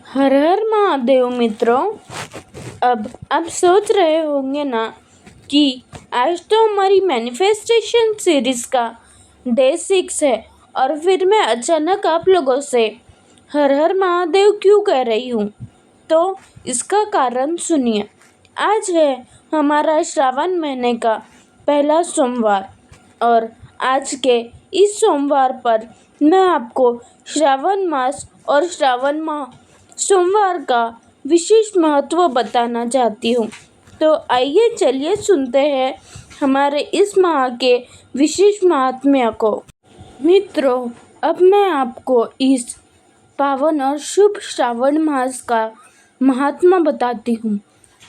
हर हर महादेव मित्रों। अब आप सोच रहे होंगे ना कि आज तो हमारी मैनिफेस्टेशन सीरीज का डे 6 है और फिर मैं अचानक आप लोगों से हर हर महादेव क्यों कह रही हूँ। तो इसका कारण सुनिए। आज है हमारा श्रावण महीने का पहला सोमवार और आज के इस सोमवार पर मैं आपको श्रावण मास और श्रावण माह सोमवार का विशेष महत्व बताना चाहती हूँ। तो आइए चलिए सुनते हैं हमारे इस माह के विशेष महात्म्य को। मित्रों, अब मैं आपको इस पावन और शुभ श्रावण मास का महात्मा बताती हूँ।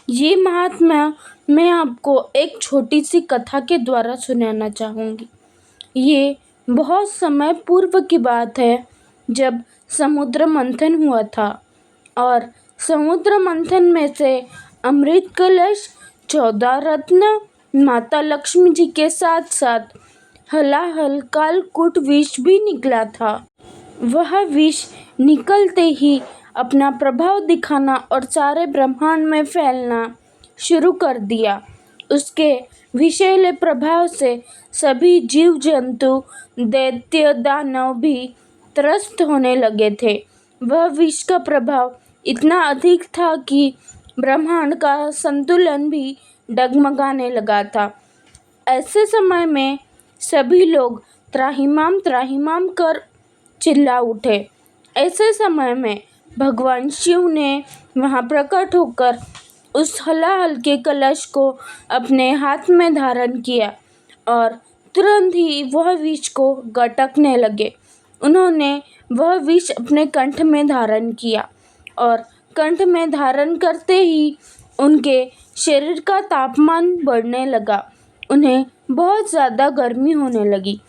ये महात्मा मैं आपको एक छोटी सी कथा के द्वारा सुनाना चाहूँगी। ये बहुत समय पूर्व की बात है जब समुद्र मंथन हुआ था और समुद्र मंथन में से अमृत कलश, 14 रत्न, माता लक्ष्मी जी के साथ साथ हलाहल कालकूट विष भी निकला था। वह विष निकलते ही अपना प्रभाव दिखाना और सारे ब्रह्मांड में फैलना शुरू कर दिया। उसके विषैले प्रभाव से सभी जीव जंतु, दैत्य, दानव भी त्रस्त होने लगे थे। वह विष का प्रभाव इतना अधिक था कि ब्रह्मांड का संतुलन भी डगमगाने लगा था। ऐसे समय में सभी लोग त्राहिमाम त्राहिमाम कर चिल्ला उठे। ऐसे समय में भगवान शिव ने वहां प्रकट होकर उस हलाहल के कलश को अपने हाथ में धारण किया और तुरंत ही वह विष को गटकने लगे। उन्होंने वह विष अपने कंठ में धारण किया और कंठ में धारण करते ही उनके शरीर का तापमान बढ़ने लगा। उन्हें बहुत ज़्यादा गर्मी होने लगी।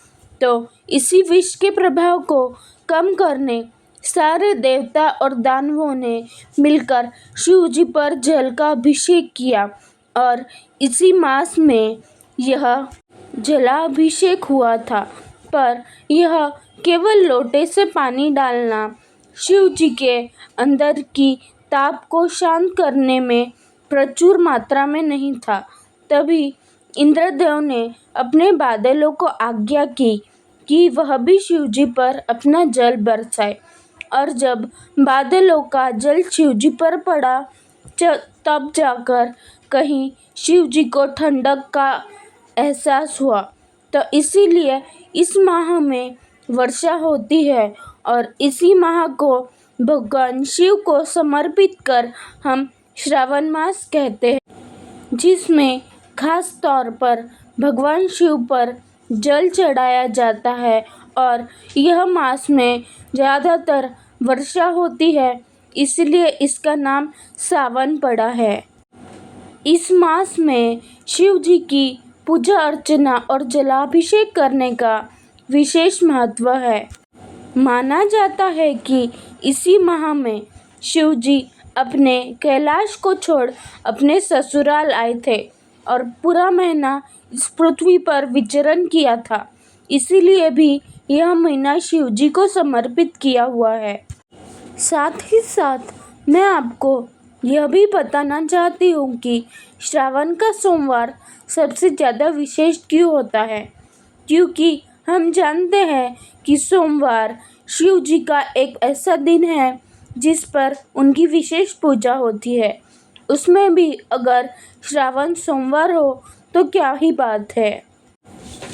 तो इसी विष के प्रभाव को कम करने सारे देवता और दानवों ने मिलकर शिव जी पर जल का अभिषेक किया और इसी मास में यह जलाभिषेक हुआ था। पर यह केवल लोटे से पानी डालना शिव जी के अंदर की ताप को शांत करने में प्रचुर मात्रा में नहीं था। तभी इंद्रदेव ने अपने बादलों को आज्ञा की कि वह भी शिव जी पर अपना जल बरसाए और जब बादलों का जल शिव जी पर पड़ा तब जाकर कहीं शिव जी को ठंडक का एहसास हुआ। तो इसीलिए इस माह में वर्षा होती है और इसी माह को भगवान शिव को समर्पित कर हम श्रावण मास कहते हैं, जिसमें खास तौर पर भगवान शिव पर जल चढ़ाया जाता है और यह मास में ज़्यादातर वर्षा होती है, इसलिए इसका नाम सावन पड़ा है। इस मास में शिव जी की पूजा अर्चना और जलाभिषेक करने का विशेष महत्व है। माना जाता है कि इसी माह में शिव जी अपने कैलाश को छोड़ अपने ससुराल आए थे और पूरा महीना इस पृथ्वी पर विचरण किया था। इसीलिए भी यह महीना शिव जी को समर्पित किया हुआ है। साथ ही साथ मैं आपको यह भी बताना चाहती हूँ कि श्रावण का सोमवार सबसे ज़्यादा विशेष क्यों होता है, क्योंकि हम जानते हैं कि सोमवार शिव जी का एक ऐसा दिन है जिस पर उनकी विशेष पूजा होती है। उसमें भी अगर श्रावण सोमवार हो तो क्या ही बात है।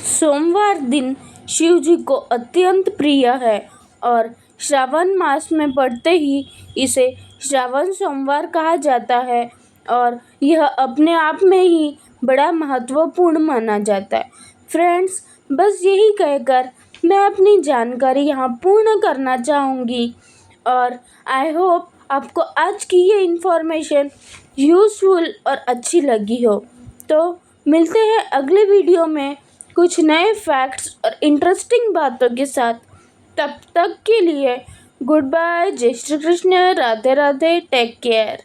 सोमवार दिन शिव जी को अत्यंत प्रिय है और श्रावण मास में पड़ते ही इसे श्रावण सोमवार कहा जाता है और यह अपने आप में ही बड़ा महत्वपूर्ण माना जाता है। फ्रेंड्स, बस यही कहकर मैं अपनी जानकारी यहाँ पूर्ण करना चाहूँगी और आई होप आपको आज की ये इन्फॉर्मेशन यूज़फुल और अच्छी लगी हो। तो मिलते हैं अगले वीडियो में कुछ नए फैक्ट्स और इंटरेस्टिंग बातों के साथ। तब तक के लिए गुड बाय, जय श्री कृष्ण, राधे राधे, टेक केयर।